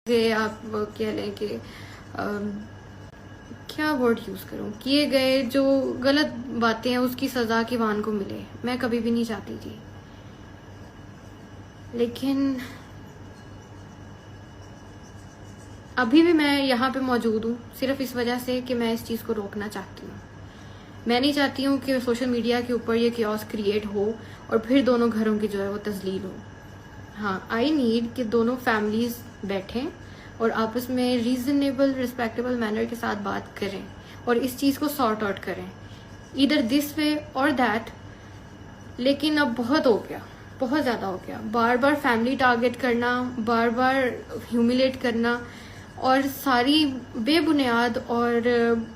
आप कह लें कि क्या वर्ड यूज़ करूं, किए गए जो गलत बातें हैं उसकी सज़ा किवान को मिले, मैं कभी भी नहीं चाहती थी। लेकिन अभी भी मैं यहाँ पे मौजूद हूँ सिर्फ इस वजह से कि मैं इस चीज़ को रोकना चाहती हूँ। मैं नहीं चाहती हूँ कि सोशल मीडिया के ऊपर ये क्योस क्रिएट हो और फिर दोनों घरों की जो है वो तजलील हो। हाँ, आई नीड कि दोनों फैमिलीज बैठें और आपस में रीजनेबल रिस्पेक्टेबल मैनर के साथ बात करें और इस चीज़ को सॉर्ट आउट करें, इधर दिस वे और दैट। लेकिन अब बहुत हो गया, बहुत ज़्यादा हो गया। बार बार फैमिली टारगेट करना, बार बार ह्यूमिलेट करना और सारी बेबुनियाद और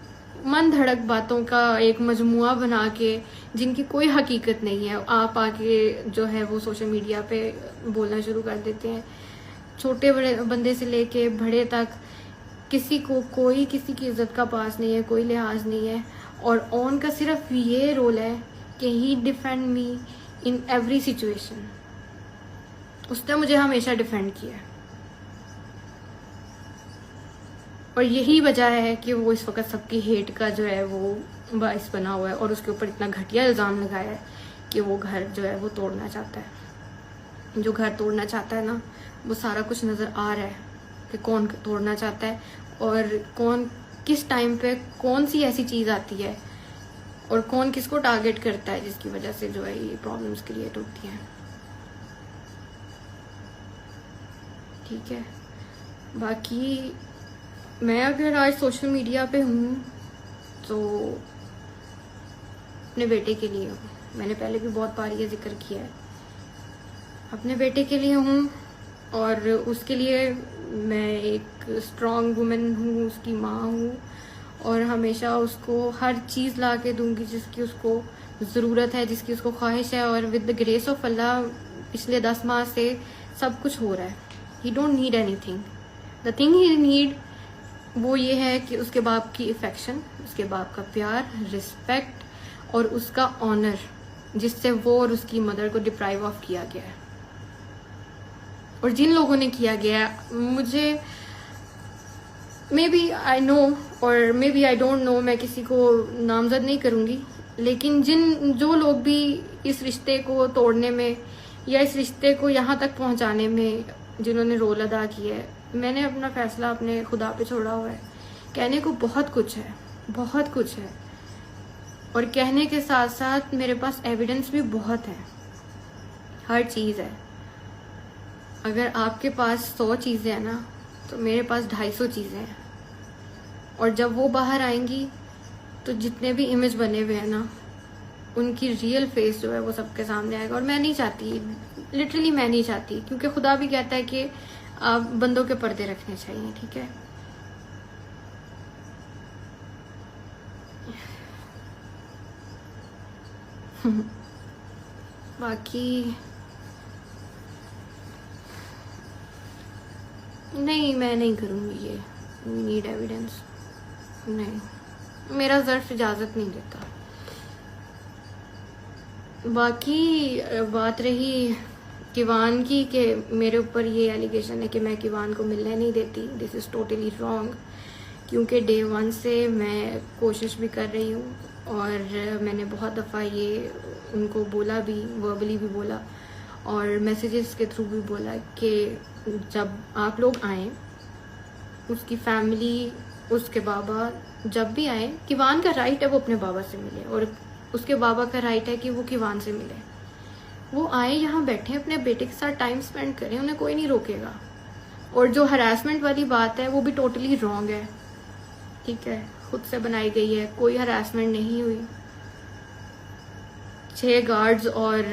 मन धड़क बातों का एक मजमुआ बना के जिनकी कोई हकीकत नहीं है, आप आके जो है वो सोशल मीडिया पे बोलना शुरू कर देते हैं। छोटे बड़े बंदे से लेके बड़े तक किसी को कोई किसी की इज्जत का पास नहीं है, कोई लिहाज नहीं है। और ऑन का सिर्फ ये रोल है कि he defend me in every situation. उसने मुझे हमेशा डिफेंड किया है और यही वजह है कि वो इस वक्त सबकी हेट का जो है वो बाइस बना हुआ है और उसके ऊपर इतना घटिया इल्ज़ाम लगाया है कि वो घर जो है वो तोड़ना चाहता है। जो घर तोड़ना चाहता है ना, वो सारा कुछ नज़र आ रहा है कि कौन तोड़ना चाहता है और कौन किस टाइम पे कौन सी ऐसी चीज़ आती है और कौन किसको टारगेट करता है जिसकी वजह से जो है ये प्रॉब्लम्स क्रिएट होती हैं। ठीक है, बाकी मैं अगर आज सोशल मीडिया पे हूँ तो अपने बेटे के लिए हूँ। मैंने पहले भी बहुत बार ये जिक्र किया है, अपने बेटे के लिए हूँ और उसके लिए मैं एक स्ट्रॉन्ग वुमेन हूँ, उसकी माँ हूँ और हमेशा उसको हर चीज़ ला के दूँगी जिसकी उसको ज़रूरत है, जिसकी उसको ख्वाहिश है। और विद द ग्रेस ऑफ अल्लाह पिछले 10 माह से सब कुछ हो रहा है। ही don't need anything, the thing he need वो ये है कि उसके बाप की इफेक्शन, उसके बाप का प्यार, रिस्पेक्ट और उसका ऑनर, जिससे वो और उसकी मदर को डिप्राइव ऑफ किया गया है। और जिन लोगों ने किया गया है, मुझे मे बी आई नो और maybe I don't know, मैं किसी को नामजद नहीं करूँगी, लेकिन जो लोग भी इस रिश्ते को तोड़ने में या इस रिश्ते को यहाँ तक पहुँचाने में जिन्होंने रोल अदा किया है, मैंने अपना फैसला अपने खुदा पे छोड़ा हुआ है। कहने को बहुत कुछ है, बहुत कुछ है और कहने के साथ साथ मेरे पास एविडेंस भी बहुत है, हर चीज़ है। अगर आपके पास 100 चीज़ें हैं ना, तो मेरे पास 250 चीज़ें हैं। और जब वो बाहर आएंगी तो जितने भी इमेज बने हुए हैं ना, उनकी रियल फेस जो है वो सबके सामने आएगा। और मैं नहीं चाहती, लिटरली मैं नहीं चाहती, क्योंकि खुदा भी कहता है कि आप बंदों के पर्दे रखने चाहिए। ठीक है, बाकी नहीं, मैं नहीं करूँगी ये। नीड एविडेंस नहीं, मेरा ज़र्फ इजाज़त नहीं देता। बाकी बात रही किवान की कि मेरे ऊपर ये एलिगेशन है कि मैं किवान को मिलने नहीं देती, दिस इज़ टोटली रॉन्ग। क्योंकि डे 1 से मैं कोशिश भी कर रही हूँ और मैंने बहुत दफ़ा ये उनको बोला भी, वर्बली भी बोला और मैसेजेस के थ्रू भी बोला कि जब आप लोग आएँ, उसकी फैमिली, उसके बाबा जब भी आए, किवान का राइट है वो अपने बाबा से मिले और उसके बाबा का राइट है कि वो किवान से मिले। वो आए, यहाँ बैठे, अपने बेटे के साथ टाइम स्पेंड करें, उन्हें कोई नहीं रोकेगा। और जो हरासमेंट वाली बात है वो भी टोटली रॉन्ग है। ठीक है, खुद से बनाई गई है, कोई हरासमेंट नहीं हुई। 6 गार्ड्स और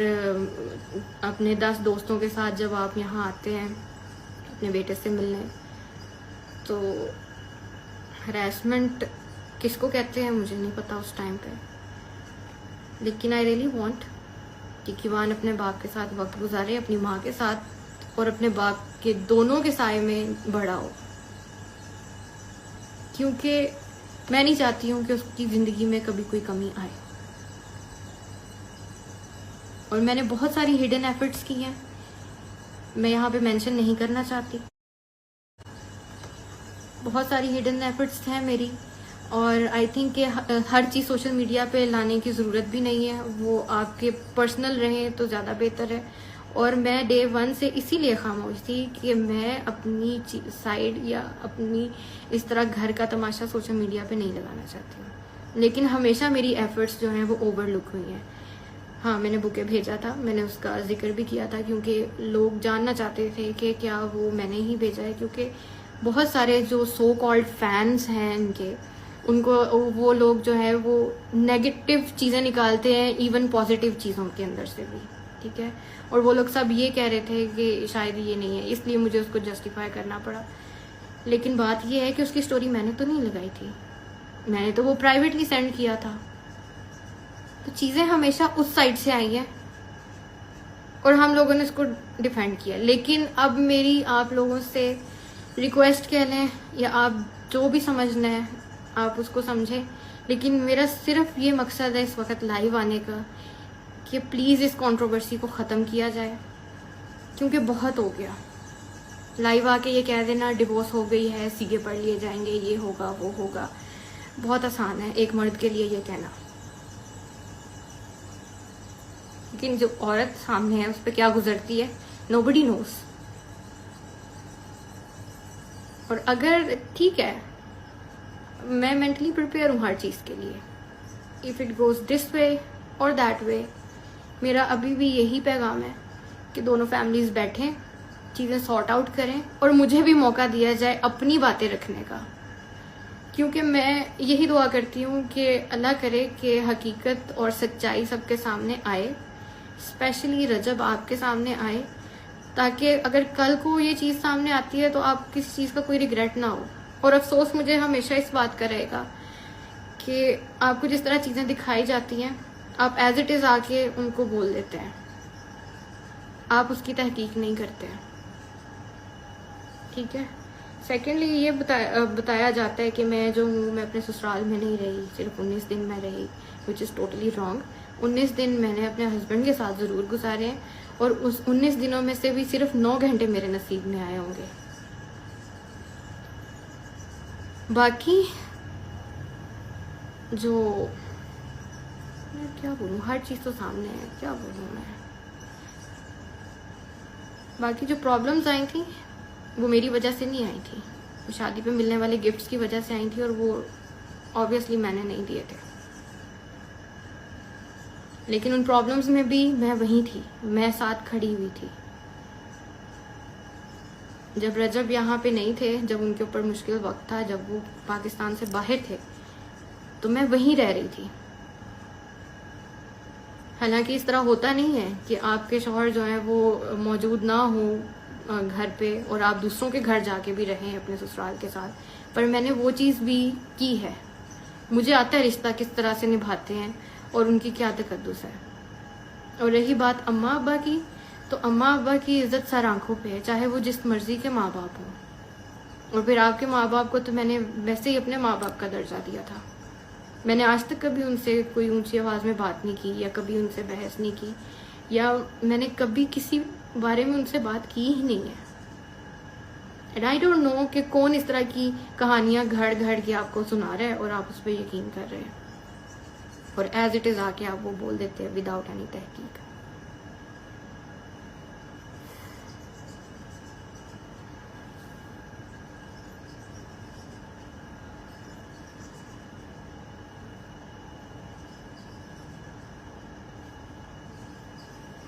अपने 10 दोस्तों के साथ जब आप यहाँ आते हैं अपने बेटे से मिलने, तो हरासमेंट किसको कहते हैं मुझे नहीं पता उस टाइम पे, लेकिन आई रियली वांट कि किवान अपने बाप के साथ वक्त गुजारे, अपनी माँ के साथ और अपने बाप के दोनों के साए में बड़ा हो। क्योंकि मैं नहीं चाहती हूँ कि उसकी ज़िंदगी में कभी कोई कमी आए। और मैंने बहुत सारी हिडन एफर्ट्स की हैं, मैं यहाँ पे मेंशन नहीं करना चाहती। बहुत सारी हिडन एफर्ट्स हैं मेरी, और आई थिंक कि हर चीज़ सोशल मीडिया पे लाने की ज़रूरत भी नहीं है, वो आपके पर्सनल रहें तो ज़्यादा बेहतर है। और मैं डे 1 से इसीलिए खामोश थी कि मैं अपनी साइड या अपनी इस तरह घर का तमाशा सोशल मीडिया पे नहीं लगाना चाहती हूँ। लेकिन हमेशा मेरी एफर्ट्स जो हैं वो ओवरलुक हुई हैं। हाँ, मैंने बुके भेजा था, मैंने उसका जिक्र भी किया था, क्योंकि लोग जानना चाहते थे कि क्या वो मैंने ही भेजा है, क्योंकि बहुत सारे जो सो कॉल्ड फैंस हैं इनके, उनको वो लोग जो है वो नेगेटिव चीज़ें निकालते हैं इवन पॉजिटिव चीज़ों के अंदर से भी, ठीक है। और वो लोग सब ये कह रहे थे कि शायद ये नहीं है, इसलिए मुझे उसको जस्टिफाई करना पड़ा। लेकिन बात ये है कि उसकी स्टोरी मैंने तो नहीं लगाई थी, मैंने तो वो प्राइवेटली सेंड किया था। तो चीज़ें हमेशा उस साइड से आई हैं और हम लोगों ने इसको डिफेंड किया। लेकिन अब मेरी आप लोगों से रिक्वेस्ट कह लें या आप जो भी समझना है आप उसको समझें, लेकिन मेरा सिर्फ ये मकसद है इस वक्त लाइव आने का कि प्लीज़ इस कंट्रोवर्सी को ख़त्म किया जाए, क्योंकि बहुत हो गया। लाइव आके ये कह देना डिवोर्स हो गई है, सीगे पढ़ लिए जाएंगे, ये होगा वो होगा, बहुत आसान है एक मर्द के लिए ये कहना, लेकिन जो औरत सामने है उस पर क्या गुजरती है नोबडी नोस। और अगर ठीक है, मैं मेंटली प्रिपेयर हूँ हर चीज़ के लिए, if it goes this way और दैट वे। मेरा अभी भी यही पैगाम है कि दोनों फैमिलीज बैठें, चीज़ें सॉर्ट आउट करें और मुझे भी मौका दिया जाए अपनी बातें रखने का, क्योंकि मैं यही दुआ करती हूँ कि अल्लाह करे कि हकीकत और सच्चाई सबके सामने आए, स्पेशली रजब आपके सामने आए, ताकि अगर कल को ये चीज़ सामने आती है तो आप किसी चीज़ का कोई रिग्रेट ना हो। और अफसोस मुझे हमेशा इस बात का रहेगा कि आपको जिस तरह चीज़ें दिखाई जाती हैं आप एज इट इज़ आके उनको बोल देते हैं, आप उसकी तहकीक नहीं करते हैं, ठीक है। सेकेंडली ये बताया जाता है कि मैं जो हूँ मैं अपने ससुराल में नहीं रही, सिर्फ 19 दिन मैं रही, विच इज़ टोटली रॉन्ग। 19 दिन मैंने अपने हस्बैंड के साथ ज़रूर गुजारे हैं और उस 19 दिनों में से भी सिर्फ 9 घंटे मेरे नसीब में आए होंगे। बाकी जो मैं क्या बोलूँ, हर चीज़ तो सामने है, क्या बोलूँ मैं। बाकी जो प्रॉब्लम्स आई थी वो मेरी वजह से नहीं आई थी, वो शादी पे मिलने वाले गिफ्ट्स की वजह से आई थी और वो ऑब्वियसली मैंने नहीं दिए थे। लेकिन उन प्रॉब्लम्स में भी मैं वहीं थी, मैं साथ खड़ी हुई थी। जब रजब यहाँ पे नहीं थे, जब उनके ऊपर मुश्किल वक्त था, जब वो पाकिस्तान से बाहर थे, तो मैं वहीं रह रही थी। हालांकि इस तरह होता नहीं है कि आपके शौहर जो है वो मौजूद ना हो घर पे और आप दूसरों के घर जाके भी रहें अपने ससुराल के साथ, पर मैंने वो चीज़ भी की है। मुझे आता है रिश्ता किस तरह से निभाते हैं और उनकी क्या तकद्दुस है। और रही बात अम्मा अब्बा की, तो अम्मा अब्बा की इज्जत सर आंखों पे है, चाहे वो जिस मर्जी के माँ बाप हों। और फिर आपके माँ बाप को तो मैंने वैसे ही अपने माँ बाप का दर्जा दिया था। मैंने आज तक कभी उनसे कोई ऊंची आवाज़ में बात नहीं की या कभी उनसे बहस नहीं की, या मैंने कभी किसी बारे में उनसे बात की ही नहीं है। एंड आई डोंट नो कि कौन इस तरह की कहानियां घड़ घड़ के आपको सुना रहा है और आप उस पर यकीन कर रहे हैं और एज इट इज़ आके आप वो बोल देते हैं विदाउट एनी तहकीक।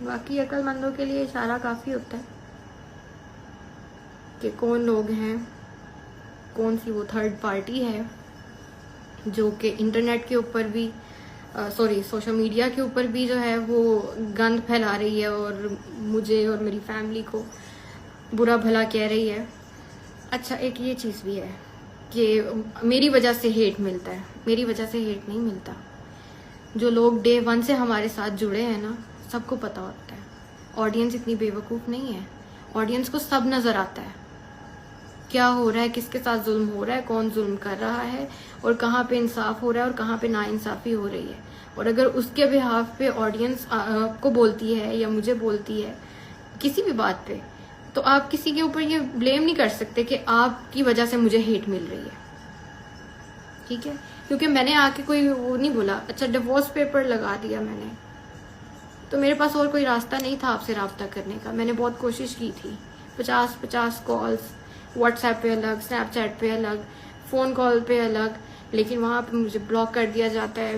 बाकी अक्लमंदों के लिए इशारा काफ़ी होता है कि कौन लोग हैं, कौन सी वो थर्ड पार्टी है जो कि इंटरनेट के ऊपर भी सोशल मीडिया के ऊपर भी जो है वो गंद फैला रही है और मुझे और मेरी फैमिली को बुरा भला कह रही है। अच्छा, एक ये चीज़ भी है कि मेरी वजह से हेट मिलता है, मेरी वजह से हेट नहीं मिलता। जो लोग डे 1 से हमारे साथ जुड़े हैं ना, सबको पता होता है। ऑडियंस इतनी बेवकूफ़ नहीं है, ऑडियंस को सब नज़र आता है क्या हो रहा है, किसके साथ जुल्म हो रहा है, कौन जुल्म कर रहा है और कहाँ पे इंसाफ हो रहा है और कहाँ पे नाइंसाफ़ी हो रही है। और अगर उसके बिहाफ पे ऑडियंस को बोलती है या मुझे बोलती है किसी भी बात पे, तो आप किसी के ऊपर ये ब्लेम नहीं कर सकते कि आपकी वजह से मुझे हेट मिल रही है, ठीक है? क्योंकि मैंने आके कोई वो नहीं बोला। अच्छा, डिवोर्स पेपर लगा दिया मैंने, तो मेरे पास और कोई रास्ता नहीं था आपसे रब्ता करने का। मैंने बहुत कोशिश की थी, 50 कॉल्स, व्हाट्सएप पे अलग, स्नैपचैट पे अलग, फ़ोन कॉल पे अलग, लेकिन वहाँ पे मुझे ब्लॉक कर दिया जाता है,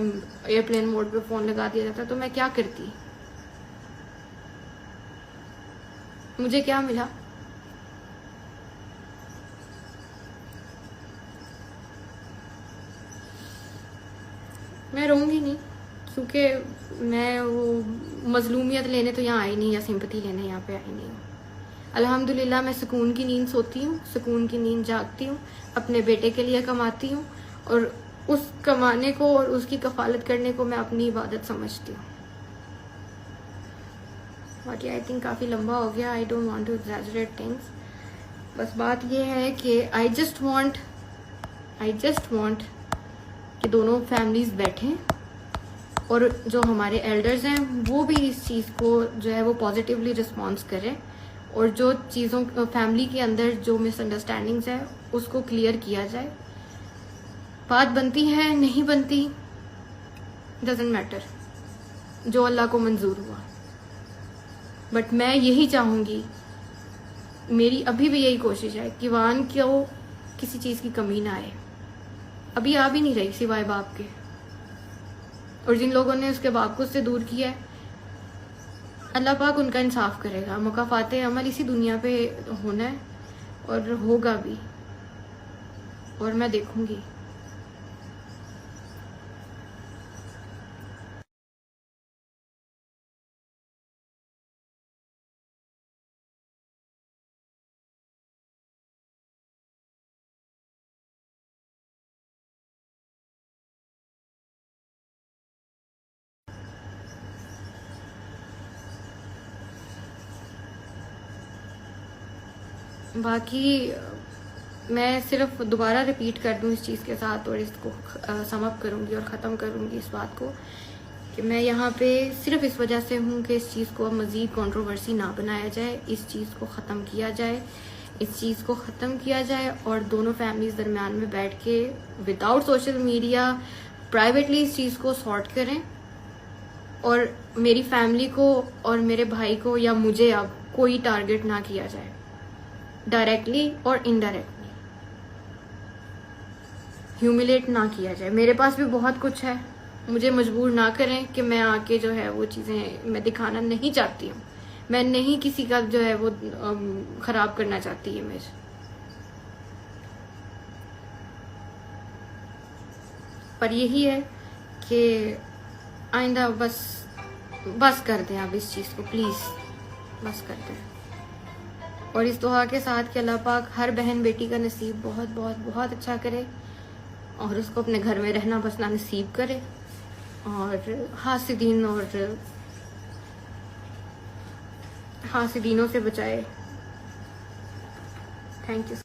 एयरप्लेन मोड पे फ़ोन लगा दिया जाता है। तो मैं क्या करती? मुझे क्या मिला? मैं रहूँगी नहीं, क्योंकि मैं वो मजलूमियत लेने तो यहाँ आई नहीं, या सिंपैथी लेने यहाँ पे आई नहीं हूँ। अल्हम्दुलिल्लाह मैं सुकून की नींद सोती हूँ, सुकून की नींद जागती हूँ, अपने बेटे के लिए कमाती हूँ, और उस कमाने को और उसकी कफालत करने को मैं अपनी इबादत समझती हूँ। बाकी आई थिंक काफ़ी लंबा हो गया, I don't want to exaggerate things. बस बात ये है कि आई जस्ट वांट कि दोनों फैमिलीज बैठें, और जो हमारे एल्डर्स हैं वो भी इस चीज़ को जो है वो पॉजिटिवली रिस्पॉन्स करें, और जो चीज़ों फैमिली के अंदर जो मिसअंडरस्टैंडिंग्स है उसको क्लियर किया जाए। बात बनती है नहीं बनती, डजेंट मैटर, जो अल्लाह को मंजूर हुआ। बट मैं यही चाहूँगी, मेरी अभी भी यही कोशिश है कि वान को किसी चीज़ की कमी ना आए। अभी आ भी नहीं रही सिवाय बाप के, और जिन लोगों ने उसके बाप को उससे दूर किया है, अल्लाह पाक उनका इंसाफ करेगा। मुकाफाते अमल इसी दुनिया पे होना है, और होगा भी, और मैं देखूंगी। बाकी मैं सिर्फ दोबारा रिपीट कर दूं इस चीज़ के साथ, और इसको समअप करूंगी और ख़त्म करूंगी इस बात को, कि मैं यहाँ पे सिर्फ इस वजह से हूँ कि इस चीज़ को मज़ीद कंट्रोवर्सी ना बनाया जाए, इस चीज़ को ख़त्म किया जाए, और दोनों फैमिलीज दरम्यान में बैठ के विदाउट सोशल मीडिया प्राइवेटली इस चीज़ को सॉर्ट करें, और मेरी फैमिली को और मेरे भाई को या मुझे अब कोई टारगेट ना किया जाए, डायरेक्टली और इनडायरेक्टली ह्यूमिलेट ना किया जाए। मेरे पास भी बहुत कुछ है, मुझे मजबूर ना करें कि मैं आके जो है वो चीज़ें मैं दिखाना नहीं चाहती हूँ। मैं नहीं किसी का जो है वो खराब करना चाहती इमेज। पर यही है कि आइंदा बस कर दें आप इस चीज़ को, प्लीज़ बस कर दें। और इस दुआ के साथ कि अल्लाह पाक हर बहन बेटी का नसीब बहुत बहुत बहुत अच्छा करे, और उसको अपने घर में रहना बसना नसीब करे, और हासिदीनों से बचाए। Thank you.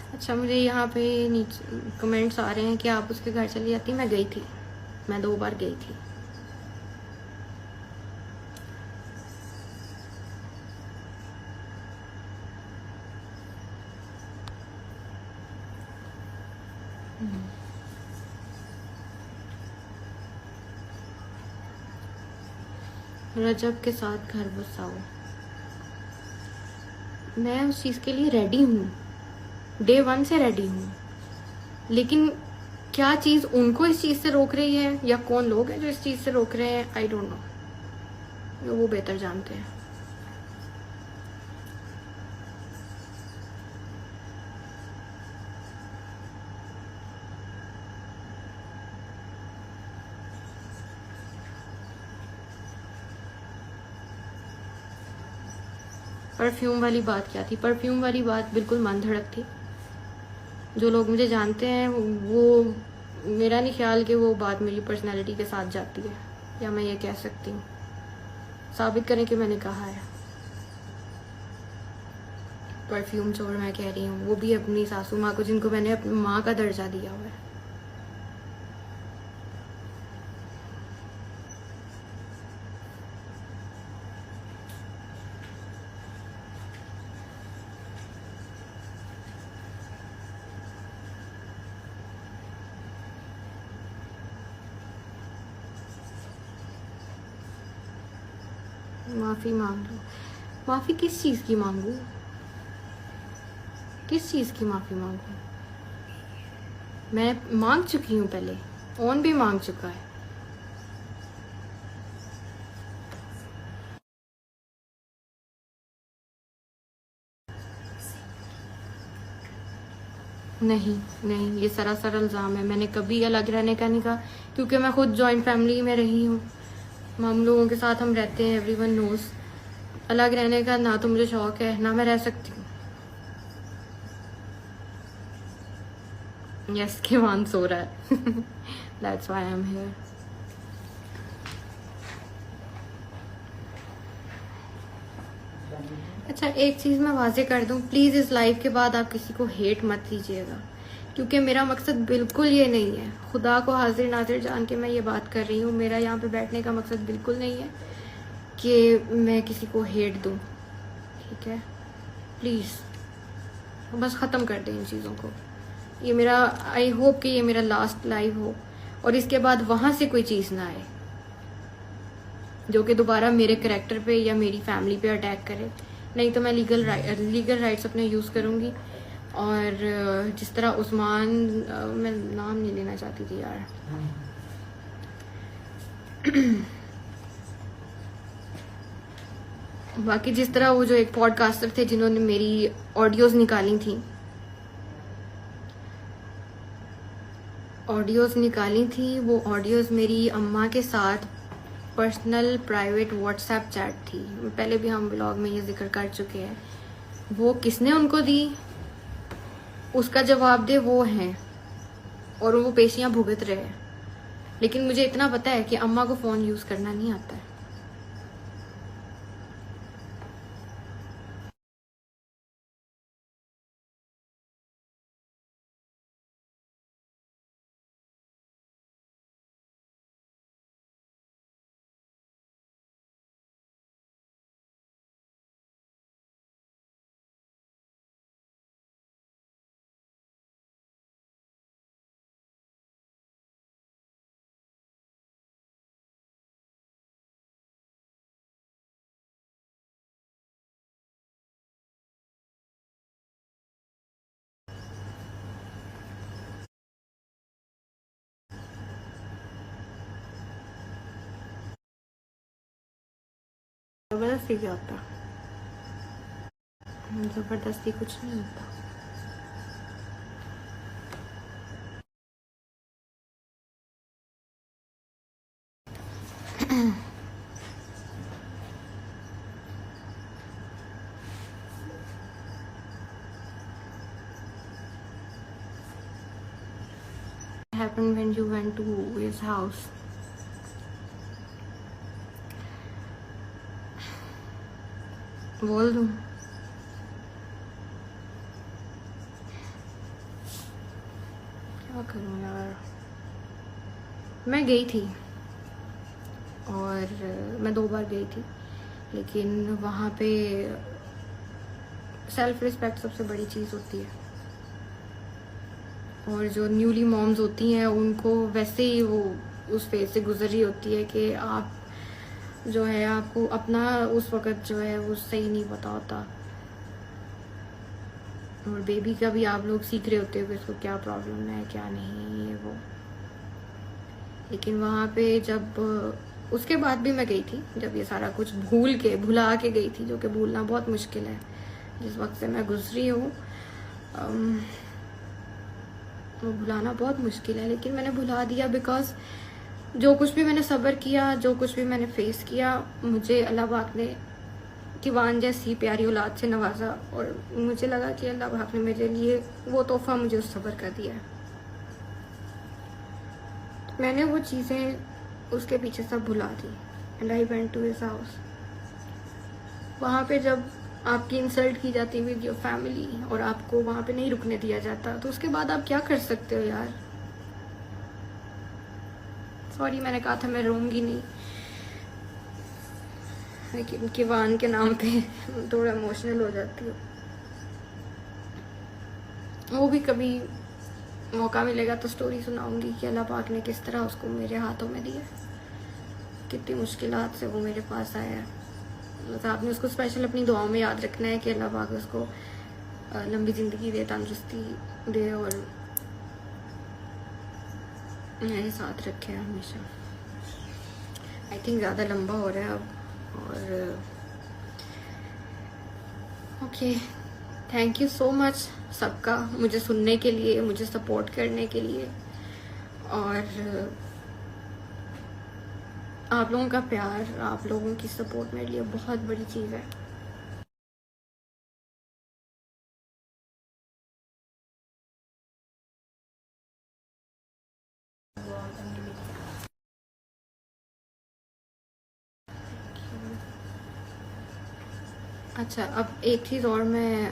अच्छा, मुझे यहाँ पे नीचे कमेंट्स आ रहे हैं कि आप उसके घर चली जाती। मैं गई थी, मैं 2 बार गई थी। रजब के साथ घर बसाओ, मैं उस चीज़ के लिए रेडी हूँ, डे 1 से रेडी हूँ, लेकिन क्या चीज़ उनको इस चीज़ से रोक रही है, या कौन लोग हैं जो इस चीज़ से रोक रहे हैं, आई डोंट नो, वो बेहतर जानते हैं। परफ्यूम वाली बात क्या थी? परफ्यूम वाली बात बिल्कुल मन धड़क थी। जो लोग मुझे जानते हैं वो मेरा नहीं ख्याल कि वो बात मेरी पर्सनैलिटी के साथ जाती है, या मैं ये कह सकती हूँ। साबित करें कि मैंने कहा है। परफ्यूम छोड़ मैं कह रही हूँ, वो भी अपनी सासू माँ को, जिनको मैंने अपनी माँ का दर्जा दिया हुआ है। माफी मांग लो। माफी किस चीज की मांगू? किस चीज की माफी मांगू? मैं मांग चुकी हूँ पहले, ओन भी मांग चुका है। नहीं नहीं, ये सरासर इल्ज़ाम है। मैंने कभी अलग रहने का नहीं कहा, क्योंकि मैं खुद जॉइंट फैमिली में रही हूँ। हम लोगों के साथ हम रहते हैं, एवरीवन नोज। अलग रहने का ना तो मुझे शौक है, ना मैं रह सकती हूँ। यस, किवान सो रहा है। That's why I am here. अच्छा, एक चीज़ मैं वाजे कर दूं, प्लीज़ इस लाइव के बाद आप किसी को हेट मत कीजिएगा, क्योंकि मेरा मकसद बिल्कुल ये नहीं है। खुदा को हाजिर नाजिर जान के मैं ये बात कर रही हूँ। मेरा यहाँ पे बैठने का मकसद बिल्कुल नहीं है कि मैं किसी को हेट दूं, ठीक है? प्लीज़ बस ख़त्म कर दें इन चीज़ों को। ये मेरा, आई होप कि ये मेरा लास्ट लाइव हो, और इसके बाद वहाँ से कोई चीज़ ना आए जो कि दोबारा मेरे करैक्टर पे या मेरी फैमिली पे अटैक करे। नहीं तो मैं लीगल राइट्स अपने यूज़ करूँगी। और जिस तरह उस्मान, मैं नाम नहीं लेना चाहती थी यार, बाकी जिस तरह वो जो एक पॉडकास्टर थे जिन्होंने मेरी ऑडियोज निकाली थी, वो ऑडियोज मेरी अम्मा के साथ पर्सनल प्राइवेट व्हाट्सएप चैट थी। पहले भी हम ब्लॉग में ये जिक्र कर चुके हैं। वो किसने उनको दी, उसका जवाब दे वो हैं, और वो पेशियां भुगत रहे हैं। लेकिन मुझे इतना पता है कि अम्मा को फ़ोन यूज़ करना नहीं आता है। ज़बरदस्ती क्या होता? ज़बरदस्ती कुछ नहीं होता। Happened when you went to his house? बोल दूं? क्या करूं यार। मैं गई थी, और मैं 2 बार गई थी, लेकिन वहाँ पे सेल्फ रिस्पेक्ट सबसे बड़ी चीज़ होती है। और जो न्यूली मॉम्स होती हैं उनको वैसे ही वो उस फेज से गुजर रही होती है कि आप जो है, आपको अपना उस वक़्त जो है वो सही नहीं पता होता, और बेबी का भी आप लोग सीख रहे होते हो कि इसको क्या प्रॉब्लम है क्या नहीं, ये वो। लेकिन वहाँ पे जब, उसके बाद भी मैं गई थी, जब ये सारा कुछ भुला के गई थी, जो कि भूलना बहुत मुश्किल है जिस वक्त से मैं गुजरी हूँ। वो भुलाना बहुत मुश्किल है, लेकिन मैंने भुला दिया, बिकॉज जो कुछ भी मैंने सब्र किया, जो कुछ भी मैंने फेस किया, मुझे अल्लाह पाक ने किवान जैसी प्यारी औलाद से नवाजा, और मुझे लगा कि अल्लाह पाक ने मेरे लिए वो तोहफा मुझे उस सब्र का दिया है। मैंने वो चीज़ें उसके पीछे सब भुला दी and I went to his house. वहाँ पे जब आपकी इंसल्ट की जाती विद योर फैमिली और आपको वहाँ पे नहीं रुकने दिया जाता, तो उसके बाद आप क्या कर सकते हो यार। सॉरी, मैंने कहा था मैं रोऊंगी नहीं, लेकिन किवान के नाम पे थोड़ा इमोशनल हो जाती हूँ। वो भी कभी मौका मिलेगा तो स्टोरी सुनाऊंगी कि अल्लाह पाक ने किस तरह उसको मेरे हाथों में दिया, कितनी मुश्किलात से वो मेरे पास आया है। मतलब आपने उसको स्पेशल अपनी दुआओं में याद रखना है कि अल्लाह पाक उसको लंबी ज़िंदगी दे, तंदुरुस्ती दे और मेरे साथ रखे हमेशा। आई थिंक ज़्यादा लंबा हो रहा है अब। और okay, thank you so much सबका मुझे सुनने के लिए, मुझे सपोर्ट करने के लिए। और आप लोगों का प्यार, आप लोगों की सपोर्ट मेरे लिए बहुत बड़ी चीज़ है। अच्छा, अब एक चीज़ और मैं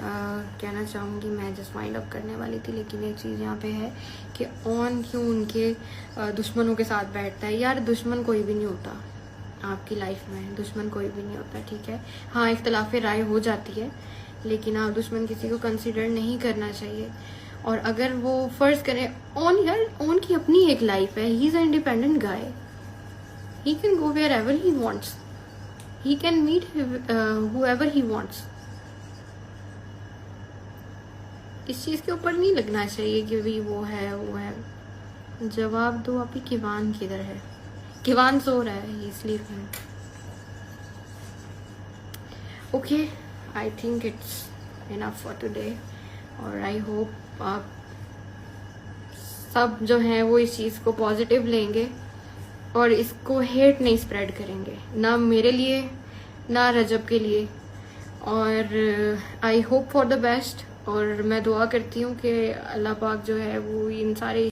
कहना चाहूँगी, मैं जस्ट वाइंड अप करने वाली थी, लेकिन एक चीज़ यहाँ पे है कि ऑन क्यों उनके दुश्मनों के साथ बैठता है। यार दुश्मन कोई भी नहीं होता आपकी लाइफ में, दुश्मन कोई भी नहीं होता, ठीक है। हाँ, इख्तलाफ राय हो जाती है, लेकिन आप दुश्मन किसी को कंसिडर नहीं करना चाहिए। और अगर वो फ़र्ज़ करें ऑन, यार ऑन की अपनी एक लाइफ है, he is a independent guy, he can go wherever he wants, he can meet whoever he wants। इस चीज़ के ऊपर नहीं लगना चाहिए कि भी वो है। जवाब दो अभी, किवान किधर है? किवान सो रहा है, ये स्लीप है। Okay, I think it's enough for today. और आई होप आप सब जो हैं वो इस चीज़ को पॉजिटिव लेंगे और इसको हेट नहीं स्प्रेड करेंगे, ना मेरे लिए ना रजब के लिए। और I hope for the best. और मैं दुआ करती हूँ कि अल्लाह पाक जो है वो इन सारे